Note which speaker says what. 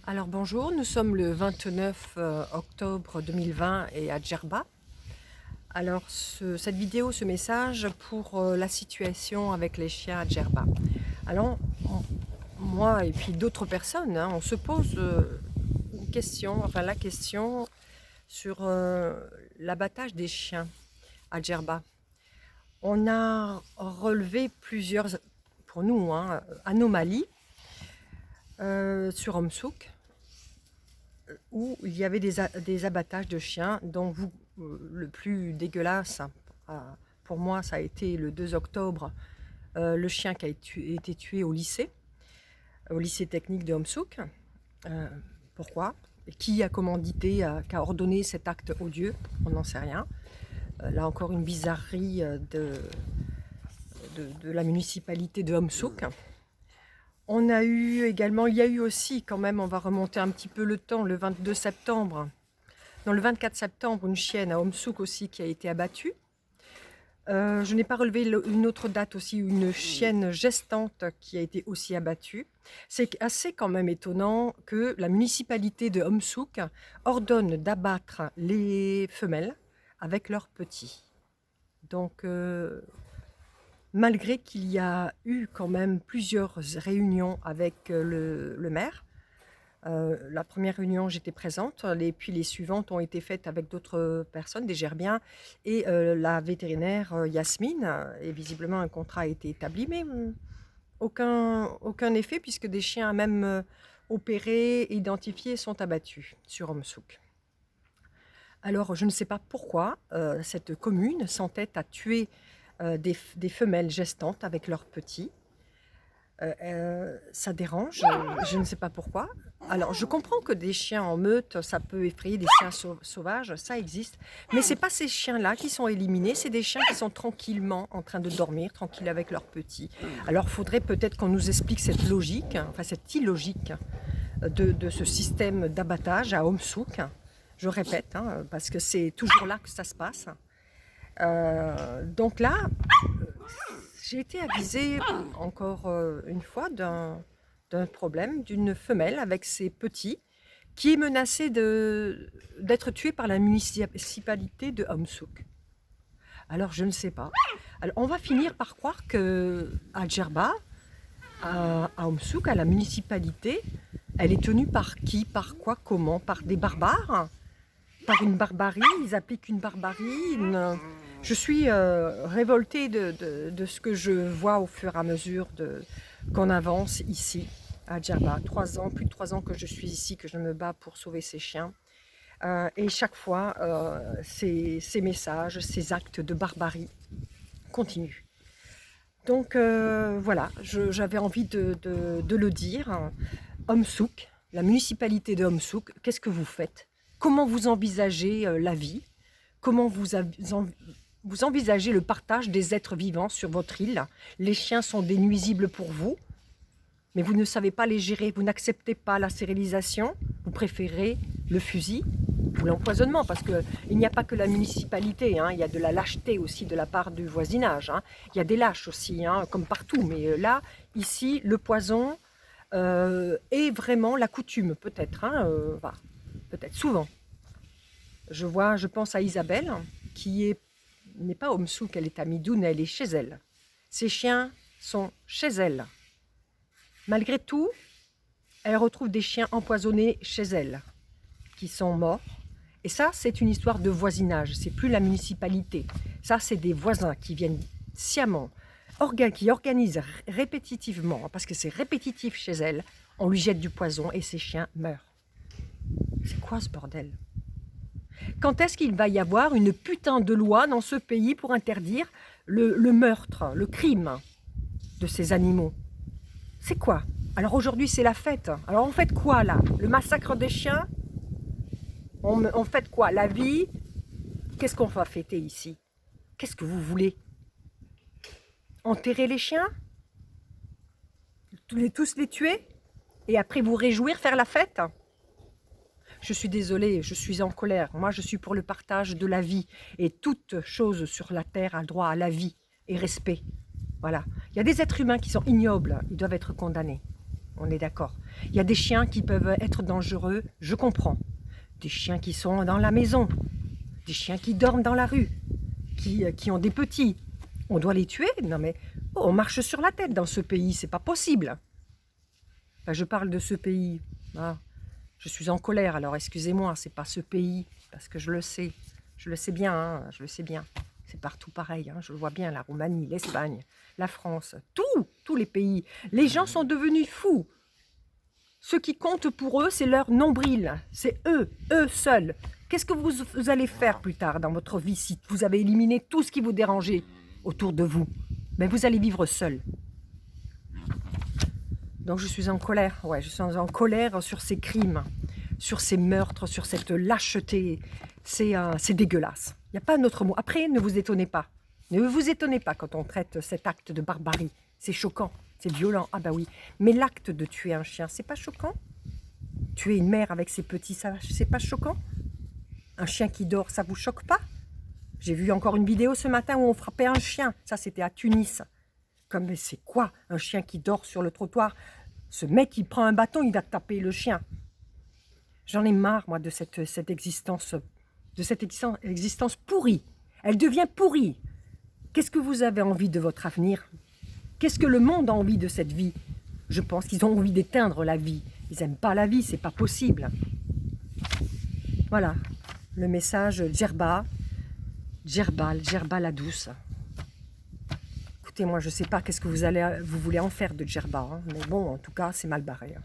Speaker 1: Alors bonjour, nous sommes le 29 octobre 2020 et à Djerba. Alors cette vidéo, ce message pour la situation avec les chiens à Djerba. Alors moi et puis d'autres personnes, on se pose une question, enfin la question sur l'abattage des chiens à Djerba. On a relevé plusieurs, pour nous, anomalies sur Omsouk, où il y avait des abattages de chiens, dont le plus dégueulasse, pour moi, ça a été le 2 octobre, le chien qui a été tué au lycée technique de Omsouk. Pourquoi? Qui a commandité, qui a ordonné cet acte odieux? On n'en sait rien. Là encore une bizarrerie de la municipalité de Omsouk. On a eu également, il y a eu aussi quand même, on va remonter un petit peu le temps, le 22 septembre, non, le 24 septembre, une chienne à Omsouk aussi qui a été abattue. Je n'ai pas relevé une autre date aussi, une chienne gestante qui a été aussi abattue. C'est assez quand même étonnant que la municipalité de Omsouk ordonne d'abattre les femelles avec leurs petits. Donc, malgré qu'il y a eu quand même plusieurs réunions avec le maire. La première réunion, j'étais présente, puis les suivantes ont été faites avec d'autres personnes, des gerbiens, et la vétérinaire Yasmine, et visiblement un contrat a été établi, mais aucun effet, puisque des chiens même opérés, identifiés, sont abattus sur Omsouk. Alors, je ne sais pas pourquoi cette commune s'entête à tuer des femelles gestantes avec leurs petits. Ça dérange, je ne sais pas pourquoi. Alors, je comprends que des chiens en meute, ça peut effrayer des chiens sauvages, ça existe. Mais ce n'est pas ces chiens-là qui sont éliminés, c'est des chiens qui sont tranquillement en train de dormir, tranquilles avec leurs petits. Alors, il faudrait peut-être qu'on nous explique cette logique, enfin cette illogique de ce système d'abattage à Omsouk. Je répète, parce que c'est toujours là que ça se passe. Donc là, j'ai été avisée encore une fois d'un problème d'une femelle avec ses petits qui est menacée d'être tuée par la municipalité de Omsouk. Alors je ne sais pas. Alors, on va finir par croire qu'à Djerba, à Omsouk, à la municipalité, elle est tenue par qui, par quoi, comment? Par des barbares? Par une barbarie? Ils appliquent une barbarie, Je suis révoltée de ce que je vois au fur et à mesure qu'on avance ici à Djerba. Plus de 3 ans que je suis ici, que je me bats pour sauver ces chiens. Et chaque fois, ces messages, ces actes de barbarie continuent. Donc voilà, j'avais envie de le dire. Omsouk, la municipalité de Omsouk, qu'est-ce que vous faites? Comment vous envisagez la vie? Comment vous envisagez le partage des êtres vivants sur votre île? Les chiens sont des nuisibles pour vous, mais vous ne savez pas les gérer, vous n'acceptez pas la stérilisation, vous préférez le fusil ou l'empoisonnement, parce qu'il n'y a pas que la municipalité, il y a de la lâcheté aussi de la part du voisinage. Il y a des lâches aussi, comme partout, mais là, ici, le poison est vraiment la coutume, peut-être, peut-être souvent. Je pense à Isabelle, qui n'est pas à Omsouk, elle est à Midoune, elle est chez elle. Ses chiens sont chez elle. Malgré tout, elle retrouve des chiens empoisonnés chez elle, qui sont morts. Et ça, c'est une histoire de voisinage, c'est plus la municipalité. Ça, c'est des voisins qui viennent sciemment, qui organisent répétitivement, parce que c'est répétitif chez elle, on lui jette du poison et ses chiens meurent. C'est quoi ce bordel? Quand est-ce qu'il va y avoir une putain de loi dans ce pays pour interdire le meurtre, le crime de ces animaux? C'est quoi? Alors aujourd'hui, c'est la fête. Alors on fait quoi là? Le massacre des chiens? On fait quoi? La vie? Qu'est-ce qu'on va fêter ici? Qu'est-ce que vous voulez? Enterrer les chiens? Tous les tuer? Et après vous réjouir, faire la fête? Je suis désolée, je suis en colère. Moi, je suis pour le partage de la vie. Et toute chose sur la terre a le droit à la vie et respect. Voilà. Il y a des êtres humains qui sont ignobles. Ils doivent être condamnés. on est d'accord. Il y a des chiens qui peuvent être dangereux, je comprends. Des chiens qui sont dans la maison, des chiens qui dorment dans la rue, qui ont des petits. On doit les tuer? Non mais, on marche sur la tête dans ce pays, c'est pas possible. Enfin, je parle de ce pays. Ah, je suis en colère, alors excusez-moi, c'est pas ce pays, parce que je le sais bien, hein, je le sais bien. C'est partout pareil, hein, je le vois bien, la Roumanie, l'Espagne, la France, tous les pays. Les gens sont devenus fous. Ce qui compte pour eux, c'est leur nombril, c'est eux seuls. Qu'est-ce que vous allez faire plus tard dans votre vie si vous avez éliminé tout ce qui vous dérangeait autour de vous? Mais vous allez vivre seul. Donc je suis en colère, ouais, je suis en colère sur ces crimes, sur ces meurtres, sur cette lâcheté. C'est dégueulasse. Il n'y a pas un autre mot. Après, ne vous étonnez pas. Ne vous étonnez pas quand on traite cet acte de barbarie. C'est choquant, c'est violent. Ah bah oui. Mais l'acte de tuer un chien, c'est pas choquant? Tuer une mère avec ses petits, ça, c'est pas choquant? Un chien qui dort, ça vous choque pas? J'ai vu encore une vidéo ce matin où on frappait un chien. Ça, c'était à Tunis. Comme, c'est quoi un chien qui dort sur le trottoir? Ce mec, il prend un bâton, il va taper le chien. J'en ai marre, moi, de cette existence pourrie. Elle devient pourrie. Qu'est-ce que vous avez envie de votre avenir? Qu'est-ce que le monde a envie de cette vie? Je pense qu'ils ont envie d'éteindre la vie. Ils n'aiment pas la vie, c'est pas possible. Voilà, le message Djerba la douce. Écoutez, moi, je ne sais pas qu'est-ce que vous voulez en faire de Djerba, hein, mais bon, en tout cas, c'est mal barré. Hein.